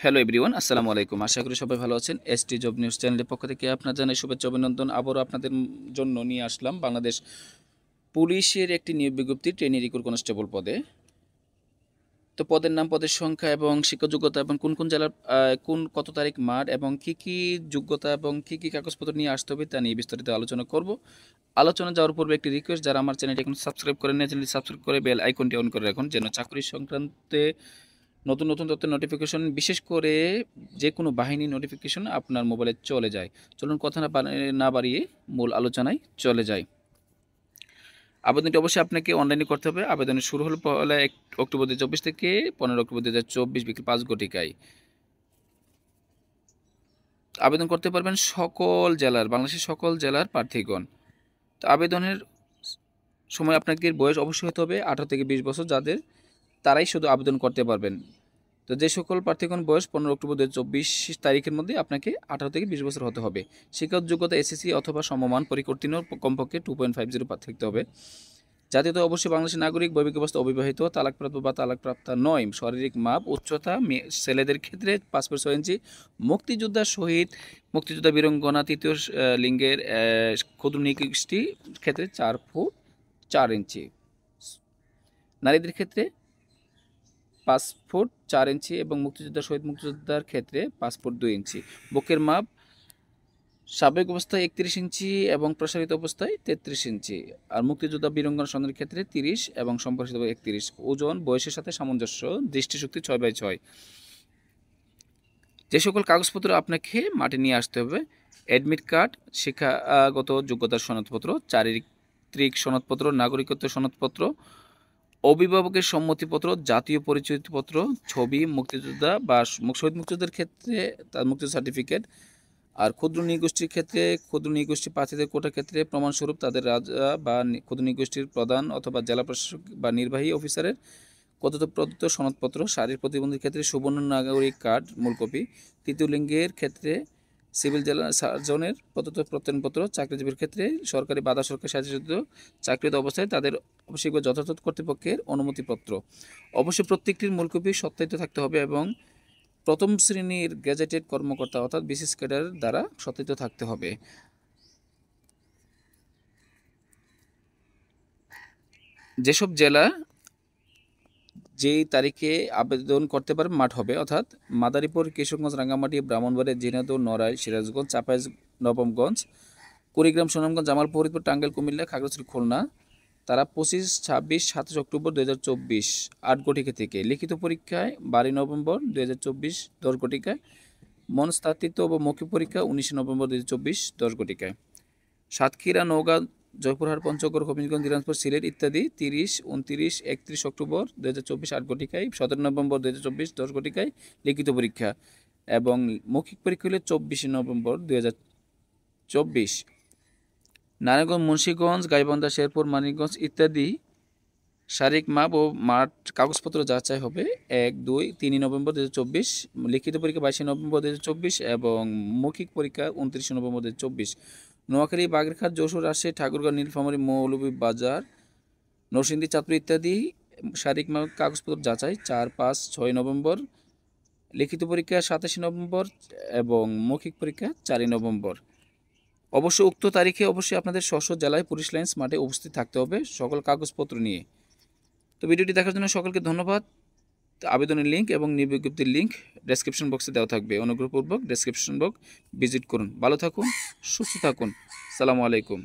Hello everyone, আসসালামু আলাইকুম। আশা করি সবাই ভালো আছেন। এসটি জব নিউজ চ্যানেলের পক্ষ থেকে আপনার জানাই শুভেচ্ছা অভিনন্দন। আবারও আপনাদের জন্য নিয়ে আসলাম বাংলাদেশ পুলিশের একটি নিয়োগ বিজ্ঞপ্তি, ট্রেনি রিক্রুট কনস্টেবল পদে। তো পদের নাম, পদের সংখ্যা এবং শিক্ষাযোগ্যতা এবং কোন কোন জেলার কত তারিখ মাঠ এবং কি যোগ্যতা এবং কি কাগজপত্র নিয়ে আসতে হবে তা নিয়ে বিস্তারিত আলোচনা করব। আলোচনা যাওয়ার পূর্বে একটি রিকোয়েস্ট, যারা আমার চ্যানেলটি এখন সাবস্ক্রাইব করেন না, চ্যানেলটি সাবস্ক্রাইব করে বেল আইকনটি অন করে রাখুন, যেন চাকরি সংক্রান্তে নতুন নতুন তথ্যের নোটিফিকেশন, বিশেষ করে যে কোনো বাহিনী নোটিফিকেশন আপনার মোবাইলে চলে যায়। চলুন কথা না বাড়িয়ে মূল আলোচনায় চলে যায়। আবেদনটি অবশ্যই আপনাকে অনলাইনে করতে হবে। আবেদনের শুরু হলো 1 অক্টোবর 2024 থেকে 15 অক্টোবর 2024 বিকেল 5 ঘটিকায়। আবেদন করতে পারবেন সকল জেলার, বাংলাদেশের সকল জেলার প্রার্থীগণ। তো আবেদনের সময় আপনাকে বয়স অবশ্যই হতে হবে 18 থেকে 20 বছর, যাদের তারাই শুধু আবেদন করতে পারবেন। তো যে সকল প্রার্থীগণ বয়স 15 অক্টোবর 2024 তারিখের মধ্যে আপনাকে 18 থেকে 20 বছর হতে হবে। শিক্ষাগত যোগ্যতা এসএসসি অথবা সমমান পরীক্ষা উত্তীর্ণ কমপক্ষে 2.50 থাকতে হবে। জাতীয়তা অবশ্যই বাংলাদেশের নাগরিক, বৈবাহিক অবস্থা অবিবাহিত, তালাকপ্রাপ্ত বা তালাকপ্রাপ্তা নয়। শারীরিক মাপ, উচ্চতা ছেলেদের ক্ষেত্রে 5.6 ইঞ্চি, মুক্তিযোদ্ধা শহীদ, মুক্তিযোদ্ধা বীরাঙ্গনা, তৃতীয় লিঙ্গের ক্ষুদ্র নিগোষ্ঠীর ক্ষেত্রে 4 ফুট 4 ইঞ্চি, নারীদের ক্ষেত্রে 5 ফুট 4 ইঞ্চি এবং মুক্তিযোদ্ধা শহীদ মুক্তিযোদ্ধার ক্ষেত্রে 5 ফুট 2 ইঞ্চি। বুকের মাপ স্বাভাবিক অবস্থায় 31 ইঞ্চি এবং প্রসারিত অবস্থায় 33 ইঞ্চি। আর মুক্তিযোদ্ধা বীরাঙ্গনা সন্তানের ক্ষেত্রে 30 এবং সম্প্রসারিত 31। ওজন বয়সের সাথে সামঞ্জস্য, দৃষ্টিশক্তি 6/6। যে সকল কাগজপত্র আপনাকে মাঠে নিয়ে আসতে হবে: অ্যাডমিট কার্ড, শিক্ষাগত যোগ্যতার সনদপত্র, চারিত্রিক সনদপত্র, নাগরিকত্ব সনদপত্র, অভিভাবকের সম্মতিপত্র, জাতীয় পরিচয়পত্র, ছবি, মুক্তিযোদ্ধা বা শহীদ মুক্তিযোদ্ধার ক্ষেত্রে তার মুক্তিযোদ্ধা সার্টিফিকেট। আর ক্ষুদ্র নৃগোষ্ঠীর ক্ষেত্রে, ক্ষুদ্র নৃগোষ্ঠী প্রার্থীদের কোটার ক্ষেত্রে প্রমাণস্বরূপ তাদের রাজা বা ক্ষুদ্র নৃগোষ্ঠীর প্রধান অথবা জেলা প্রশাসক বা নির্বাহী অফিসারের কর্তৃত্ব প্রদত্ত সনদপত্র। শারীরিক প্রতিবন্ধীর ক্ষেত্রে সুবর্ণ নাগরিক কার্ড মূল কপি। তৃতীয় লিঙ্গের ক্ষেত্রে সিভিল জেলা সার্জনের প্রদত্ত প্রত্যয়নপত্র। চাকরিজীবীর ক্ষেত্রে সরকারি বাধা সরকারি সাহায্যযুক্ত চাকরিরত অবস্থায় তাদের অবশ্যই যথাযথ কর্তৃপক্ষের অনুমতিপত্র। অবশ্যই প্রত্যেকটির মূল কপি সত্যায়িত থাকতে হবে এবং প্রথম শ্রেণীর গেজেটেড কর্মকর্তা অর্থাৎ বিসিএস ক্যাডার দ্বারা সত্যায়িত থাকতে হবে। যেসব জেলা যেই তারিখে আবেদন করতে পারে মাঠ হবে, অর্থাৎ মাদারীপুর, কিশোরগঞ্জ, রাঙ্গামাটি, ব্রাহ্মণবাড়িয়া, ঝিনাইদহ, নড়াইল, সিরাজগঞ্জ, নবমগঞ্জ, কুড়িগ্রাম, সুনামগঞ্জ, জামালপুর, ফরিদপুর, টাঙ্গাইল, কুমিল্লা, খাগড়াছড়ি, খুলনা, তারা 25, 26, 27 অক্টোবর 2024 8 ঘটিকা থেকে। লিখিত পরীক্ষায় 12 নভেম্বর 2024 10 ঘটিকায়। মনস্তাত্ত্বিক ও মৌখিক পরীক্ষা 19 নভেম্বর 2024 10 ঘটিকায়। সাতক্ষীরা, নওগাঁ, জয়পুরহাট, পঞ্চগড়, হবিগঞ্জ, দিনাজপুর, সিলেট ইত্যাদি 30, 29, 31 অক্টোবর 2024 8 ঘটিকায়। 17 নভেম্বর 2024 10 ঘটিকায় লিখিত পরীক্ষা এবং মৌখিক পরীক্ষা হলে 24 নভেম্বর 2024। নারায়ণগঞ্জ, মুন্সিগঞ্জ, গাইবান্ধা, শেরপুর, মানিকগঞ্জ ইত্যাদি শারীরিক মাপ ও মাঠ কাগজপত্র যাচাই হবে 1, 2, 3 নভেম্বর 2024। লিখিত পরীক্ষা 22 নভেম্বর 2024 এবং মৌখিক পরীক্ষা 29 নভেম্বর 2024। নোয়াখালী, বাগেরহাট, যশোর, রাজশাহী, ঠাকুরগাঁও, নীলফামারী, মৌলভীবাজার, নরসিংদী, চাঁদপুর ইত্যাদি শারীরিক মাপ কাগজপত্র যাচাই 4, 5, 6 নভেম্বর। লিখিত পরীক্ষা 27 নভেম্বর এবং মৌখিক পরীক্ষা 4 নভেম্বর। অবশ্য উক্ত তারিখে অবশ্যই আপনাদের স্ব জেলায় পুলিশ লাইন্স মাঠে উপস্থিত থাকতে হবে সকল কাগজপত্র নিয়ে। তো ভিডিওটি দেখার জন্য সকলকে ধন্যবাদ। আবেদনের লিঙ্ক এবং নিয়োগ বিজ্ঞপ্তির লিঙ্ক ডেসক্রিপশন বক্সে দেওয়া থাকবে। অনুগ্রহপূর্বক ডেসক্রিপশন বক্স ভিজিট করুন। ভালো থাকুন, সুস্থ থাকুন। আসসালামু আলাইকুম।